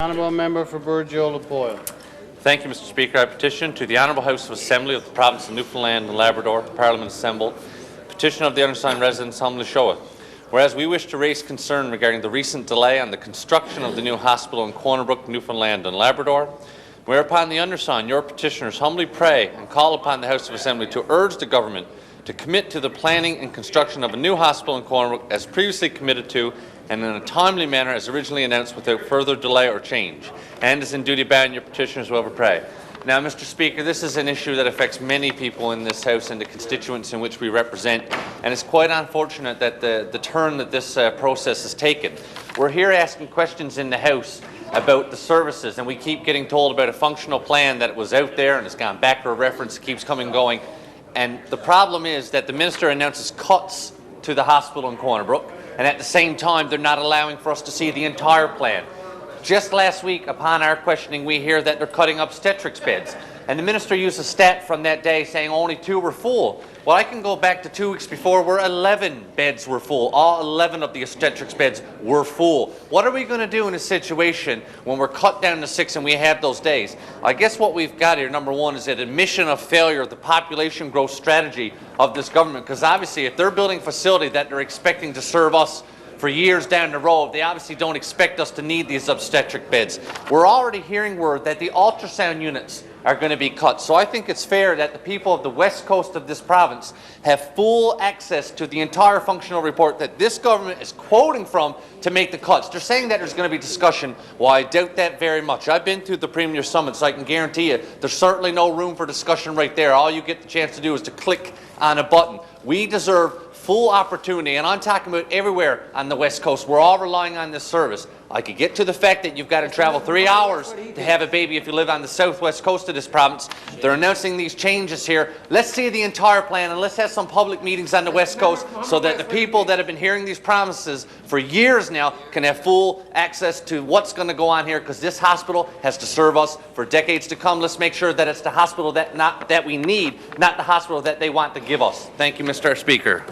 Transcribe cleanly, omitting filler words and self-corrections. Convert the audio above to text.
Honourable Member for Burgeo-La Poile. Thank you, Mr. Speaker. I petition to the Honourable House of Assembly of the Province of Newfoundland and Labrador, Parliament assembled, petition of the undersigned residents humbly showeth. Whereas we wish to raise concern regarding the recent delay on the construction of the new hospital in Corner Brook, Newfoundland and Labrador, whereupon the undersigned, your petitioners, humbly pray and call upon the House of Assembly to urge the government to commit to the planning and construction of a new hospital in Corner Brook as previously committed to and in a timely manner as originally announced without further delay or change. And as in duty bound, your petitioners will ever pray. Now, Mr. Speaker, this is an issue that affects many people in this House and the constituents in which we represent, and it's quite unfortunate that the turn that this process has taken. We're here asking questions in the House about the services, and we keep getting told about a functional plan that was out there and it's gone back for a reference, it keeps coming and going. And the problem is that the Minister announces cuts to the hospital in Corner Brook, and at the same time they're not allowing for us to see the entire plan. Just last week, upon our questioning, we hear that they're cutting obstetrics beds, and the Minister used a stat from that day saying only 2 were full. Well, I can go back to 2 weeks before where 11 beds were full. All 11 of the obstetrics beds were full. What are we going to do in a situation when we're cut down to 6 and we have those days? I guess what we've got here, number one, is an admission of failure of the population growth strategy of this government, because obviously if they're building a facility that they're expecting to serve us for years down the road, they obviously don't expect us to need these obstetric beds. We're already hearing word that the ultrasound units are going to be cut. So I think it's fair that the people of the west coast of this province have full access to the entire functional report that this government is quoting from to make the cuts. They're saying that there's going to be discussion. Well, I doubt that very much. I've been to the Premier Summit, so I can guarantee you there's certainly no room for discussion right there. All you get the chance to do is to click on a button. We deserve full opportunity, and I'm talking about everywhere on the West Coast. We're all relying on this service. I could get to the fact that you've got to travel 3 hours to have a baby if you live on the southwest coast of this province. They're announcing these changes here. Let's see the entire plan, and let's have some public meetings on the West Coast so that the people that have been hearing these promises for years now can have full access to what's going to go on here, because this hospital has to serve us for decades to come. Let's make sure that it's the hospital that we need, not the hospital that they want to give us. Thank you, Mr. Speaker.